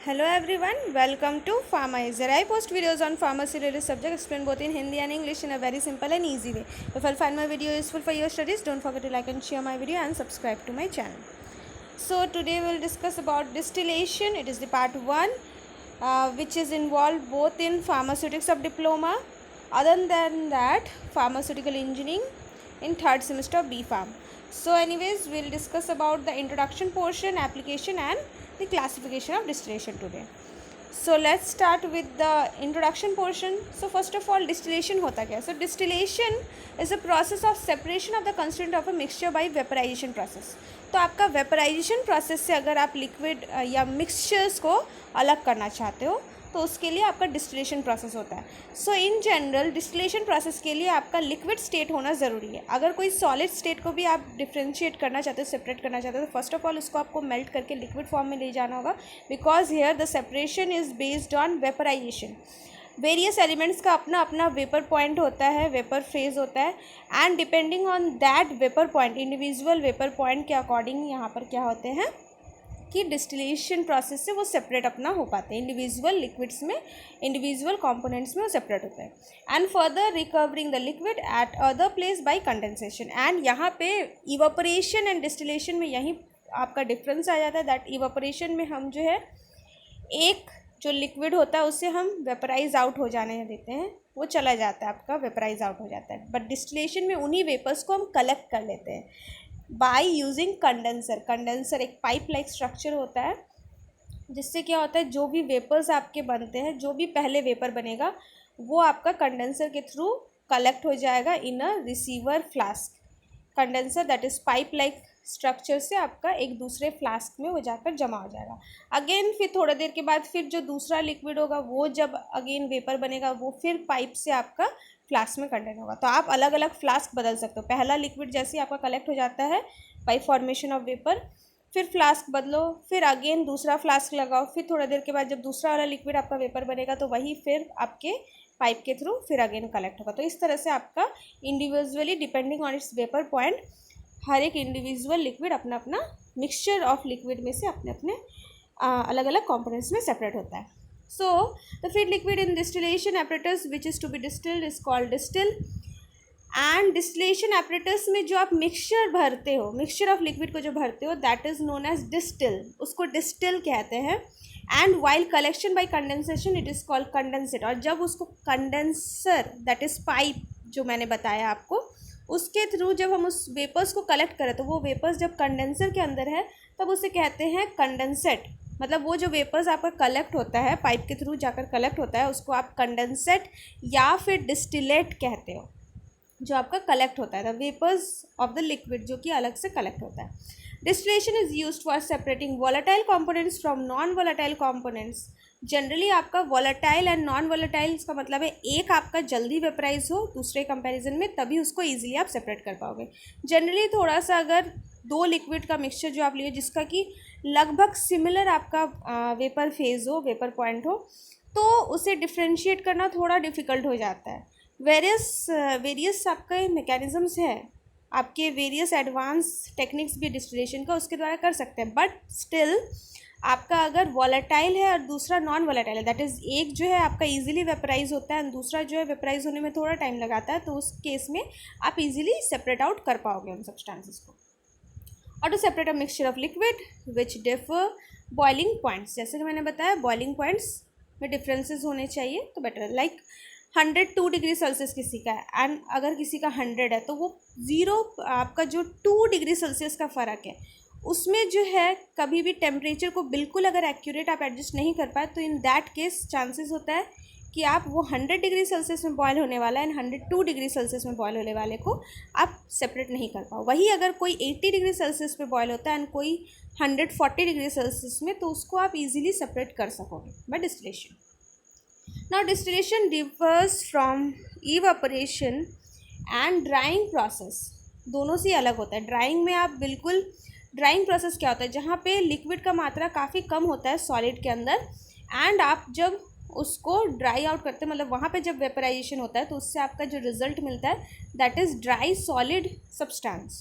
Hello everyone, welcome to Pharma. I post videos on pharmacy related subjects explained both in Hindi and English in a very simple and easy way. If you find my video useful for your studies, don't forget to like and share my video and subscribe to my channel. So today we'll discuss about distillation. It is the part 1 which is involved both in pharmaceutics of diploma. Other than that, pharmaceutical engineering in 3rd semester of B Pharm. So anyways, we'll discuss about the introduction portion, application and the classification of distillation today. So let's start with the introduction portion. So first of all, distillation होता क्या? So distillation is a process of separation of the constituent of a mixture by vaporization process. तो आपका vaporisation process से अगर आप liquid या mixtures को अलग करना चाहते हो तो उसके लिए आपका डिस्टिलेशन प्रोसेस होता है. सो इन जनरल डिस्टिलेशन प्रोसेस के लिए आपका लिक्विड स्टेट होना ज़रूरी है. अगर कोई सॉलिड स्टेट को भी आप डिफ्रेंशिएट करना चाहते हो, सेपरेट करना चाहते हो, तो फर्स्ट ऑफ ऑल उसको आपको मेल्ट करके लिक्विड फॉर्म में ले जाना होगा, because here the separation is based on vaporization. Various elements का अपना अपना वेपर पॉइंट होता है, वेपर फेज होता है, and depending on that vapour point, individual vapour point के अकॉर्डिंग यहाँ पर क्या होते हैं कि डिस्टिलेशन प्रोसेस से वो सेपरेट अपना हो पाते हैं. इंडिविजुअल लिक्विड्स में, इंडिविजुअल कंपोनेंट्स में वो सेपरेट होते हैं. And further recovering the liquid at other place by condensation. And यहाँ पे इवापोरेशन एंड डिस्टिलेशन में यही आपका डिफरेंस आ जाता है. दैट इवापोरेशन में हम जो है एक जो लिक्विड होता है उससे हम वेपराइज आउट हो जाने देते हैं, वो चला जाता है, आपका वेपराइज आउट हो जाता है. बट डिस्टिलेशन में उन्हीं वेपर्स को हम कलेक्ट कर लेते हैं बाय यूजिंग कंडेंसर. कंडेंसर एक पाइप लाइक स्ट्रक्चर होता है जिससे क्या होता है, जो भी वेपर्स आपके बनते हैं, जो भी पहले वेपर बनेगा वो आपका कंडेंसर के थ्रू कलेक्ट हो जाएगा in a receiver flask. Condenser that is pipe like structure से आपका एक दूसरे फ्लास्क में वो जाकर जमा हो जाएगा. अगेन फिर थोड़ा देर के बाद फिर जो दूसरा लिक्विड होगा वो जब अगेन वेपर बनेगा वो फिर पाइप से आपका फ्लास्क में कंटेन होगा. तो आप अलग अलग फ्लास्क बदल सकते हो. पहला लिक्विड जैसे आपका कलेक्ट हो जाता है बाय फॉर्मेशन ऑफ वेपर, फिर फ्लास्क बदलो, फिर अगेन दूसरा फ्लास्क लगाओ, फिर थोड़ा देर के बाद जब दूसरा वाला लिक्विड आपका वेपर बनेगा तो वही फिर आपके पाइप के थ्रू फिर अगेन कलेक्ट होगा. तो इस तरह से आपका individually depending on its vapour point हर एक इंडिविजुअल लिक्विड अपना अपना मिक्सचर ऑफ लिक्विड में से अपने अपने अलग अलग कंपोनेंट्स में सेपरेट होता है. So the feed liquid in distillation apparatus which is to be distilled is called distill. And distillation apparatus में जो आप मिक्सचर भरते हो, मिक्सचर ऑफ लिक्विड को जो भरते हो, that is known as distill. उसको डिस्टिल कहते हैं. And while collection by condensation it is called condensate. और जब उसको कंडेंसर दैट इज़ पाइप जो मैंने बताया आपको, उसके थ्रू जब हम उस वेपर्स को कलेक्ट करें तो वो वेपर्स जब कंडेंसर के अंदर है तब उसे कहते हैं कंडेंसेट. मतलब वो जो वेपर्स आपका कलेक्ट होता है पाइप के थ्रू जाकर कलेक्ट होता है उसको आप कंडेंसेट या फिर डिस्टिलेट कहते हो, जो आपका कलेक्ट होता है the vapours of the liquid जो कि अलग से कलेक्ट होता है. Distillation is used for separating volatile components from non volatile components. Generally आपका वॉलेटाइल एंड नॉन वॉलेटाइल इसका मतलब है एक आपका जल्दी वेपराइज हो दूसरे कंपैरिजन में, तभी उसको ईजिली आप सेपरेट कर पाओगे. जनरली थोड़ा सा अगर दो लिक्विड का मिक्सचर जो आप लिए जिसका कि लगभग सिमिलर आपका वेपर फेज हो, वेपर पॉइंट हो, तो उसे डिफ्रेंशिएट करना थोड़ा डिफ़िकल्ट हो जाता है. वेरियस आपके मैकेनिज़म्स है, आपके वेरियस एडवांस टेक्निक्स भी डिस्टिलेशन का उसके द्वारा कर सकते हैं. बट स्टिल आपका अगर वॉलेटाइल है और दूसरा नॉन वॉलेटाइल है, दैट इज़ एक जो है आपका इजीली वेपराइज होता है और दूसरा जो है वेपराइज होने में थोड़ा टाइम लगाता है, तो उस केस में आप इजीली सेपरेट आउट कर पाओगे उन सब्सटेंसेस को. और to separate a mixture of liquid which differ boiling points, जैसे कि मैंने बताया बॉइलिंग पॉइंट्स में डिफरेंसेस होने चाहिए तो बेटर. लाइक 102 डिग्री सेल्सियस किसी का है एंड अगर किसी का 100 है तो वो 0 आपका जो 2 डिग्री सेल्सियस का फ़र्क है उसमें जो है कभी भी टेम्परेचर को बिल्कुल अगर एक्यूरेट आप एडजस्ट नहीं कर पाए तो इन दैट केस चांसेस होता है कि आप वो 100 डिग्री सेल्सियस में बॉयल होने वाला है एंड 102 डिग्री सेल्सियस में बॉयल होने वाले को आप सेपरेट नहीं कर पाओ. वही अगर कोई 80 डिग्री सेल्सियस पे बॉयल होता है एंड कोई 140 डिग्री सेल्सियस में, तो उसको आप इजीली सेपरेट कर सकोगे by distillation. Now distillation differs from evaporation and drying process. दोनों से अलग होता है. ड्राइंग में आप बिल्कुल, ड्राइंग प्रोसेस क्या होता है, जहाँ पे लिक्विड का मात्रा काफ़ी कम होता है सॉलिड के अंदर एंड आप जब उसको ड्राई आउट करते हैं, मतलब वहाँ पे जब वेपराइजेशन होता है तो उससे आपका जो रिजल्ट मिलता है that is dry solid substance.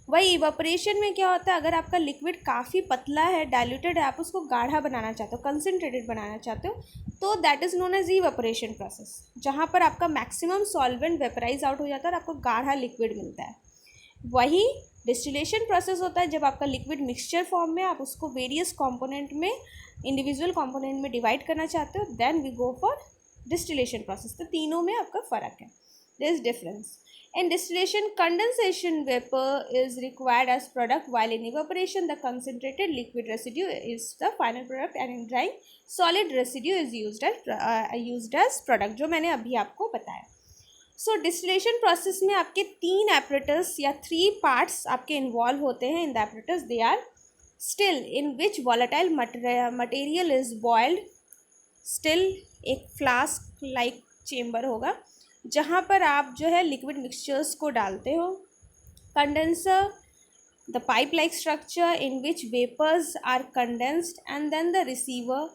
वही इवापोरेशन में क्या होता है, अगर आपका लिक्विड काफ़ी पतला है, डाइल्यूटेड है, आप उसको गाढ़ा बनाना चाहते हो, कंसनट्रेटेड बनाना चाहते हो, तो that is known as evaporation process, जहाँ पर आपका मैक्सिमम सॉल्वेंट वेपराइज आउट हो जाता है और आपको गाढ़ा लिक्विड मिलता है। वही डिस्टिलेशन प्रोसेस होता है, जब आपका लिक्विड मिक्सचर फॉर्म में आप उसको वेरियस कंपोनेंट में, इंडिविजुअल कंपोनेंट में डिवाइड करना चाहते हो, then we go for distillation process. तो तीनों में आपका फ़र्क है, there is difference. In distillation, condensation vapor is required as product, while in evaporation, the concentrated liquid residue is the final product, and in drying, solid residue is used as product, जो मैंने अभी आपको बताया। सो distillation process में आपके 3 apparatus या 3 parts आपके involve होते हैं। In the apparatus they are still in which volatile material is boiled, still एक फ्लास्क लाइक चेम्बर होगा जहाँ पर आप जो है लिक्विड मिक्सचर्स को डालते हो। Condenser, the pipe like structure in which vapours are condensed, and then the receiver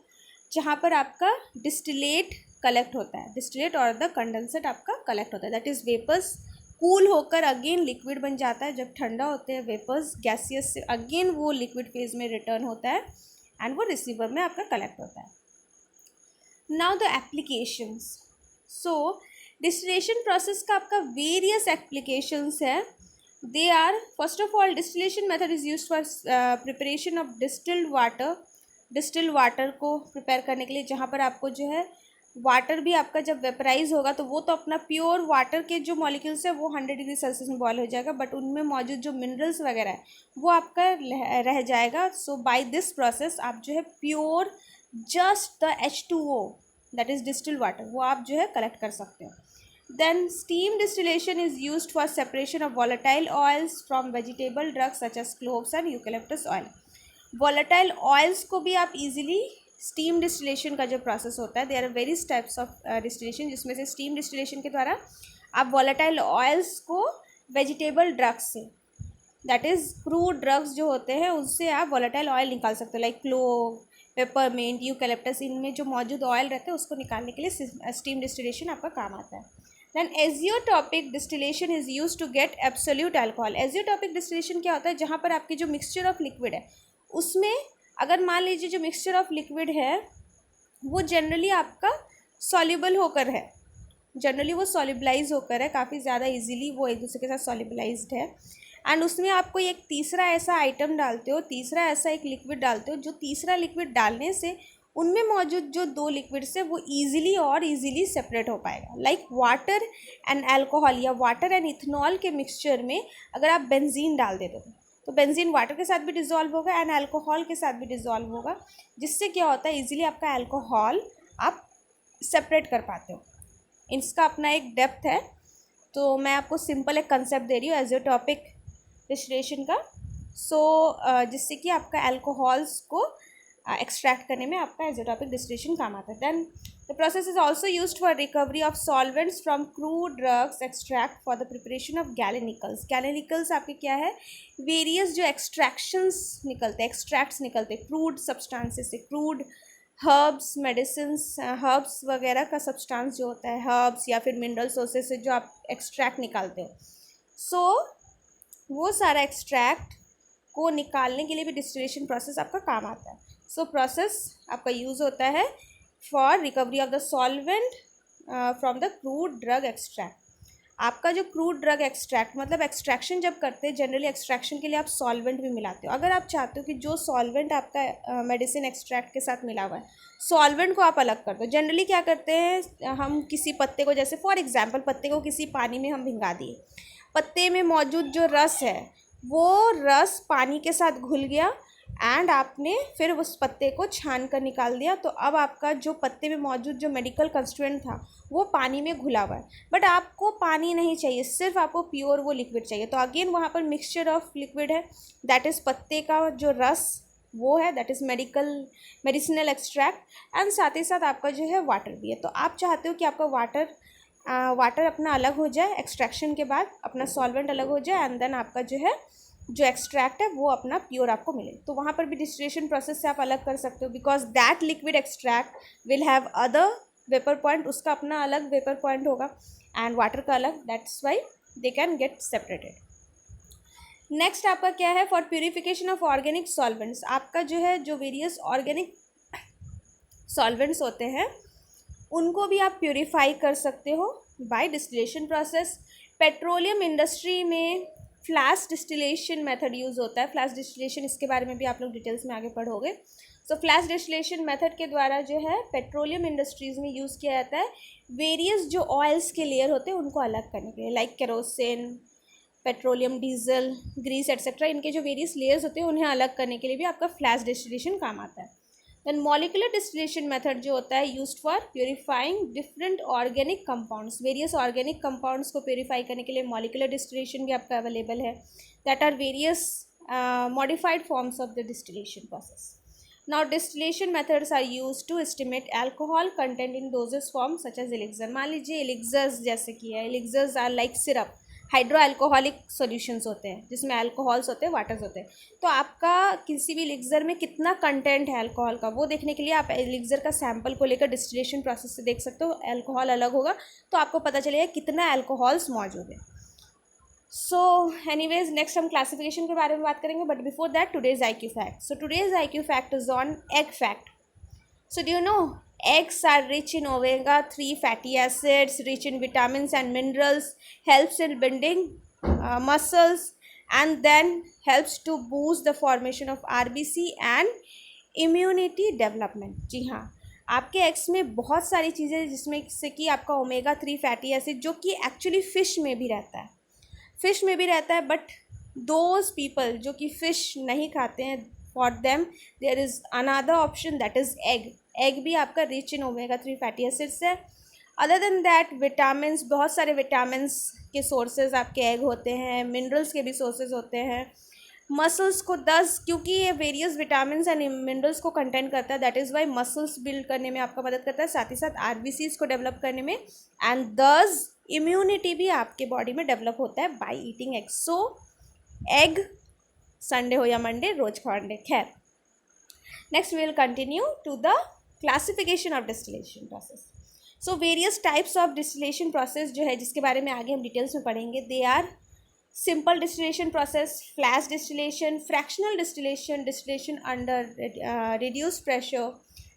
जहाँ पर आपका डिस्टिलेट कलेक्ट होता है, डिस्टिलेट और द कंडेंसेट आपका कलेक्ट होता है, दैट इज़ वेपर्स कूल होकर अगेन लिक्विड बन जाता है। जब ठंडा होते हैं वेपर्स गैसियस से अगेन वो लिक्विड फेज में रिटर्न होता है एंड वो रिसीवर में आपका कलेक्ट होता है। Now the applications. So distillation process का आपका वेरियस एप्लीकेशंस है। They are, first of all, distillation method is used for preparation of distilled water, distilled water को प्रिपेयर करने के लिए, जहाँ पर आपको जो है वाटर भी आपका जब वेपराइज होगा तो वो तो अपना प्योर वाटर के जो मॉलिक्यूल्स है वो 100 डिग्री सेल्सियस में बॉयल हो जाएगा, बट उनमें मौजूद जो मिनरल्स वगैरह है वो आपका रह जाएगा। सो बाय दिस प्रोसेस आप जो है pure just the H2O that is distilled water वो आप जो है कलेक्ट कर सकते हो। Then steam distillation is used for separation of volatile oils from vegetable drugs such as cloves and eucalyptus oil. Volatile oils को भी आप easily steam distillation का जो process होता है, there are various types of distillation, जिसमें से steam distillation के द्वारा आप volatile oils को vegetable drugs से, that is crude drugs जो होते हैं उससे आप volatile oil निकाल सकते हो, like clove, पेपरमेंट, यूकैलिप्टस, इनमें जो मौजूद ऑयल रहते हैं उसको निकालने के लिए स्टीम डिस्टिलेशन आपका काम आता है। Then azeotropic distillation is use to get absolute alcohol. Azeotropic distillation क्या होता है, जहाँ पर आपकी जो मिक्सचर ऑफ लिक्विड है उसमें अगर मान लीजिए जो मिक्सचर ऑफ लिक्विड है वो जनरली आपका सॉल्युबल होकर है, जनरली वो सॉल्युबलाइज होकर है, काफ़ी ज़्यादा इजीली वो एक दूसरे के साथ सॉल्युबलाइज्ड है, एंड उसमें आपको एक तीसरा ऐसा आइटम डालते हो, तीसरा ऐसा एक लिक्विड डालते हो, जो तीसरा लिक्विड डालने से उनमें मौजूद जो 2 लिक्विड्स है वो ईजिली सेपरेट हो पाएगा। लाइक वाटर एंड अल्कोहल या वाटर एंड इथेनॉल के मिक्सचर में अगर आप बेंजीन डाल देते हो तो बेंजीन वाटर के साथ भी डिज़ोल्व होगा एंड अल्कोहल के साथ भी डिज़ोल्व होगा, जिससे क्या होता है ईजिली आपका अल्कोहल आप सेपरेट कर पाते हो। इसका अपना एक डेप्थ है, तो मैं आपको सिंपल एक कंसेप्ट दे रही हूँ एजियोटॉपिक डिस्टिलेशन का। जिससे कि आपका अल्कोहल्स को एक्सट्रैक्ट करने में आपका एजियोटॉपिक डिस्टिलेशन काम आता है। Then the process is also used for recovery of solvents from crude drugs extract for the preparation of galenicals. Galenicals आपके क्या है, वेरियस जो एक्सट्रैक्शंस निकलते हैं, एक्सट्रैक्ट्स निकलते हैं क्रूड सब्सटेंसेस से, क्रूड हर्ब्स, मेडिसिन्स, हर्ब्स वगैरह का सब्सटेंस जो होता है, हर्ब्स या फिर मिनरल सोर्सेज से जो आप एक्सट्रैक्ट निकालते हो। वो सारा एक्सट्रैक्ट को निकालने के लिए भी डिस्टिलेशन प्रोसेस आपका काम आता है। प्रोसेस आपका यूज़ होता है for recovery of the solvent from the crude drug extract. आपका जो क्रूड ड्रग एक्सट्रैक्ट मतलब एक्सट्रैक्शन जब करते हैं, जनरली एक्सट्रैक्शन के लिए आप सॉल्वेंट भी मिलाते हो। अगर आप चाहते हो कि जो सॉल्वेंट आपका मेडिसिन एक्सट्रैक्ट के साथ मिला हुआ है, सॉल्वेंट को आप अलग कर दो। जनरली क्या करते हैं, हम किसी पत्ते को, जैसे फॉर एग्जांपल पत्ते को किसी पानी में हम भिंगा दिए, पत्ते में मौजूद जो रस है वो रस पानी के साथ घुल गया एंड आपने फिर उस पत्ते को छान कर निकाल दिया, तो अब आपका जो पत्ते में मौजूद जो मेडिकल कंस्टिट्यूएंट था वो पानी में घुला हुआ है, बट आपको पानी नहीं चाहिए, सिर्फ आपको प्योर वो लिक्विड चाहिए। तो अगेन वहाँ पर मिक्सचर ऑफ लिक्विड है, दैट इज़ पत्ते का जो रस वो है, that is medicinal extract, and साथ ही साथ आपका जो है वाटर भी है। तो आप चाहते हो कि आपका वाटर अपना अलग हो जाए, एक्सट्रैक्शन के बाद अपना सॉल्वेंट अलग हो जाए, एंड देन आपका जो है जो एक्सट्रैक्ट है वो अपना प्योर आपको मिले। तो वहाँ पर भी डिस्टिलेशन प्रोसेस से आप अलग कर सकते हो, because that liquid extract will have other vapour point, उसका अपना अलग वेपर पॉइंट होगा एंड वाटर का अलग, that's why they can get separated. Next आपका क्या है, for purification of organic solvents, आपका जो है जो वेरियस ऑर्गेनिक सॉल्वेंट्स होते हैं उनको भी आप प्यूरिफाई कर सकते हो by distillation process. Petroleum industry में फ्लैश डिस्टिलेशन मेथड यूज़ होता है। फ्लैश डिस्टिलेशन, इसके बारे में भी आप लोग डिटेल्स में आगे पढ़ोगे। सो फ्लैश डिस्टिलेशन मेथड के द्वारा जो है पेट्रोलियम इंडस्ट्रीज़ में यूज़ किया जाता है वेरियस जो ऑयल्स के लेयर होते हैं उनको अलग करने के लिए, like kerosene, petroleum, diesel, grease etcetera, इनके जो वेरियस लेयर्स होते हैं उन्हें अलग करने के लिए भी आपका फ्लैश डिस्टिलेशन काम आता है। देन मॉलिकुलर डिस्टिलेशन मेथड जो होता है used for purifying different organic compounds, various organic compounds को प्यूरिफाई करने के लिए मॉलिकुलर डिस्टिलेशन भी आपका अवेलेबल है। That are various modified forms of the distillation process. Now distillation methods are use to estimate alcohol content in doses form such as elixir. मान लीजिए elixirs जैसे कि है, elixirs are like syrup, hydro alcoholic solutions होते हैं जिसमें alcohols होते हैं, वाटर्स होते हैं। तो आपका किसी भी एलिक्सर में कितना कंटेंट है अल्कोहल का, वो देखने के लिए आप एलिक्सर का सैंपल को लेकर डिस्टिलेशन प्रोसेस से देख सकते हो। अल्कोहल अलग होगा तो आपको पता चलेगा कितना अल्कोहल्स मौजूद है। सो एनीवेज नेक्स्ट हम क्लासिफिकेशन के बारे में बात करेंगे, but before that today's IQ fact. So today's IQ fact is on egg fact. So do you know eggs are rich in omega-3 fatty acids, rich in vitamins and minerals, helps in building muscles, and then helps to boost the formation of RBC and immunity development. जी हाँ, आपके eggs में बहुत सारी चीज़ें जिसमें से कि आपका ओमेगा 3 फैटी एसिड जो कि एक्चुअली फ़िश में भी रहता है, फ़िश में भी रहता है, बट दोज पीपल जो कि फ़िश नहीं खाते हैं, for them there is another option that is egg. Egg भी आपका rich in omega 3 fatty acids है। अदर देन दैट विटामिन्स, बहुत सारे विटामिन्स के सोर्सेज आपके एग होते हैं, मिनरल्स के भी सोर्सेज होते हैं। मसल्स को 10, क्योंकि ये वेरियस विटामिन्स एंड मिनरल्स को कंटेंट करता है, that is why muscles build करने में आपका मदद करता है, साथ ही साथ आरबीसीज को डेवलप करने में, एंड दस इम्यूनिटी भी आपके बॉडी में डेवलप होता है by eating egg. So egg Sunday हो या मंडे रोज खाने। खैर, next we will continue to the classification of distillation process. So various types of distillation process जो है जिसके बारे में आगे हम डिटेल्स में पढ़ेंगे, they are simple distillation process, flash distillation, fractional distillation, distillation under reduce pressure,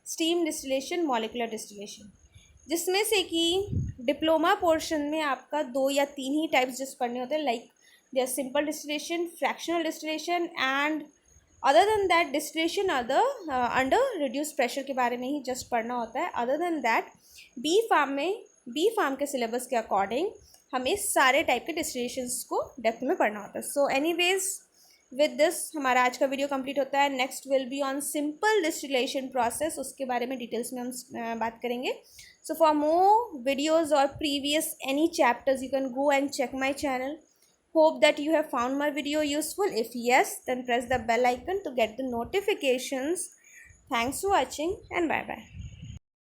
steam distillation, molecular distillation. जिसमें से कि डिप्लोमा पोर्शन में आपका 2 या 3 ही टाइप्स जिस पढ़ने होते हैं, like there simple distillation, fractional distillation, and other than that distillation under reduce pressure के बारे में ही जस्ट पढ़ना होता है। Other than that B pharm के सिलेबस के अकॉर्डिंग हमें सारे टाइप के डिस्टिलेशंस को डेप्थ में पढ़ना होता है। सो एनीवेज विद दिस हमारा आज का वीडियो कंप्लीट होता है। Next will be on simple distillation process, उसके बारे में डिटेल्स में हम बात करेंगे। सो फॉर मोर वीडियोज़ और previous any chapters you can go and check my channel. Hope that you have found my video useful. If yes, then press the bell icon to get the notifications. Thanks for watching and bye bye.